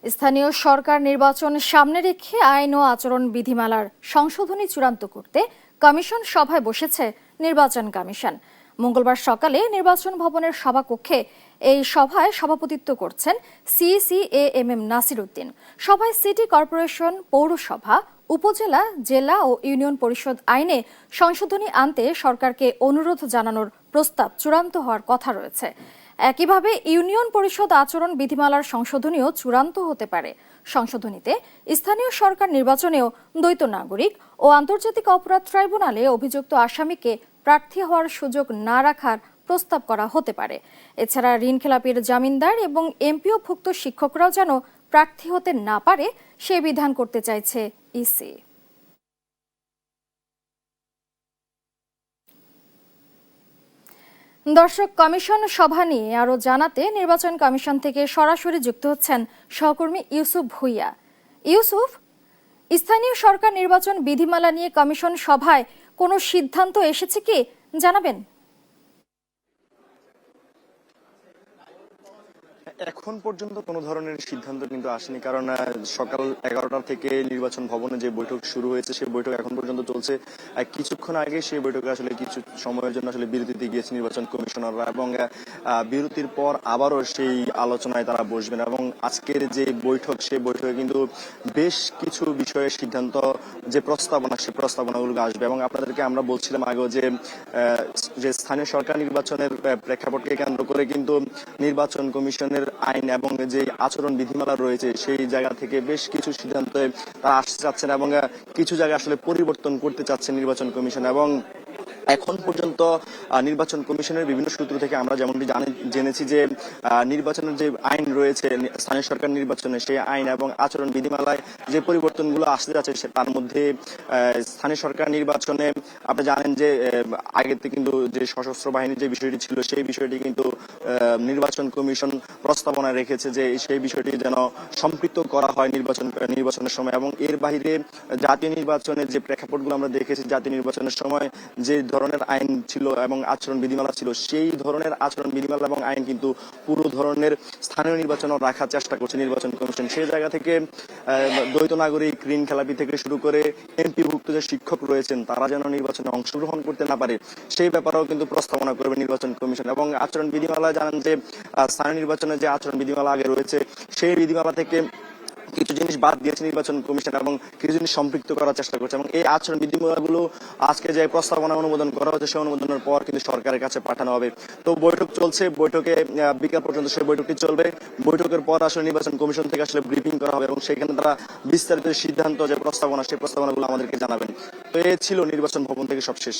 স্থানীয় সরকার নির্বাচন সামনে রেখে আইন ও আচরণ বিধিমালার সংশোধনী চূড়ান্ত করতে কমিশন সভায় বসেছে নির্বাচন কমিশন। মঙ্গলবার সকালে নির্বাচন ভবনের সভাকক্ষে এই সভায় সভাপতিত্ব করছেন সিসিএএমএম নাসির উদ্দিন। সভায় সিটি কর্পোরেশন, পৌরসভা, উপজেলা, জেলা ও ইউনিয়ন পরিষদ আইনে সংশোধনী আনতে সরকারকে অনুরোধ জানানোর প্রস্তাব চূড়ান্ত হওয়ার কথা রয়েছে। একইভাবে ইউনিয়ন পরিষদ আচরণ বিধিমালার সংশোধনীও চূড়ান্ত হতে পারে। সংশোধনীতে স্থানীয় সরকার নির্বাচনেও দ্বৈত নাগরিক ও আন্তর্জাতিক অপরাধ ট্রাইব্যুনালে অভিযুক্ত আসামিকে প্রার্থী হওয়ার সুযোগ না রাখার প্রস্তাব করা হতে পারে। এছাড়া ঋণখেলাপির জামিনদার এবং এমপিওভুক্ত শিক্ষকরাও যেন প্রার্থী হতে না পারে সে বিধান করতে চাইছে ইসি। দর্শক, কমিশন সভা নিয়ে আরো জানাতে নির্বাচন কমিশন থেকে সরাসরি যুক্ত হচ্ছেন সহকর্মী ইউসুফ ভুইয়া। ইউসুফ, স্থানীয় সরকার নির্বাচন বিধিমালা নিয়ে কমিশন সভায় কোনো সিদ্ধান্ত এসেছে কি জানাবেন? এখন পর্যন্ত কোনো ধরনের সিদ্ধান্ত কিন্তু আসেনি, কারণ সকাল 11টা থেকে নির্বাচন ভবনে যে বৈঠক শুরু হয়েছে সেই বৈঠক এখন পর্যন্ত চলছে। কিছুক্ষণ আগে সেই বৈঠকে আসলে কিছু সময়ের জন্য আসলে বিরতিতে গিয়েছে নির্বাচন কমিশনাররা, এবং বিরতির পর আবারও সেই আলোচনায় তারা বসবেন। এবং আজকের যে বৈঠক, সেই বৈঠকে কিন্তু বেশ কিছু বিষয়ের সিদ্ধান্ত, যে প্রস্তাবনা, সেই প্রস্তাবনাগুলো আসবে। এবং আপনাদেরকে আমরা বলছিলাম আগেও যে স্থানীয় সরকার নির্বাচনের প্রেক্ষাপটকে কেন্দ্র করে কিন্তু নির্বাচন কমিশনের আইন এবং যে আচরণ বিধিমালা রয়েছে সেই জায়গা থেকে বেশ কিছু সিদ্ধান্তে তারা আসতে চাচ্ছেন, এবং কিছু জায়গা আসলে পরিবর্তন করতে চাচ্ছে নির্বাচন কমিশন। এবং এখন পর্যন্ত নির্বাচন কমিশনের বিভিন্ন সূত্র থেকে আমরা যেমনটি জেনেছি যে নির্বাচনের যে আইন রয়েছে স্থানীয় সরকার নির্বাচনে, সেই আইন এবং আচরণ বিধিমালায় যে পরিবর্তনগুলো আসতে যাচ্ছে তার মধ্যে স্থানীয় সরকার নির্বাচনে আপনি জানেন যে আগে কিন্তু যে সশস্ত্র বাহিনীর যে বিষয়টি ছিল সেই বিষয়টি কিন্তু নির্বাচন কমিশন প্রস্তাবনা রেখেছে যে সেই বিষয়টি যেন সম্পৃক্ত করা হয় নির্বাচনের সময়। এবং এর বাইরে জাতীয় নির্বাচনের যে প্রেক্ষাপটগুলো আমরা দেখেছি, জাতীয় নির্বাচনের সময় যে ধরনের আইন ছিল এবং আচরণ বিধিমালা ছিল, সেই ধরনের আচরণ বিধিমালা এবং আইন কিন্তু পুরো ধরনের স্থানীয় নির্বাচনও রাখার চেষ্টা করছে নির্বাচন কমিশন। সেই জায়গা থেকে দ্বৈত নাগরিক, ঋণ খেলাপি থেকে শুরু করে এমপিভুক্ত যে শিক্ষক রয়েছেন তারা যেন নির্বাচনে অংশগ্রহণ করতে না পারে সেই ব্যাপারেও কিন্তু প্রস্তাবনা করবে নির্বাচন কমিশন। এবং আচরণ বিধিমালা জানেন যে স্থানীয় নির্বাচনের যে আচরণ বিধিমালা আগে রয়েছে সেই বিধিমালা থেকে কিছু জিনিস বাদ দিয়েছে নির্বাচন কমিশন এবং কিছু জিনিস সম্পৃক্ত করার চেষ্টা করছে। এবং এই আচরণ বিধিমালাগুলো আজকে যে প্রস্তাবনা অনুমোদন করা হচ্ছে সেই অনুমোদনের পর কিন্তু সরকারের কাছে পাঠানো হবে। তো বৈঠক চলছে, বৈঠকে বিকাল পর্যন্ত সেই বৈঠকটি চলবে। বৈঠকের পর আসলে নির্বাচন কমিশন থেকে আসলে ব্রিফিং করা হবে এবং সেখানে তারা বিস্তারিত সিদ্ধান্ত, যে প্রস্তাবনা, সেই প্রস্তাবনাগুলো আমাদেরকে জানাবেন। তো এ ছিল নির্বাচন ভবন থেকে সবশেষ।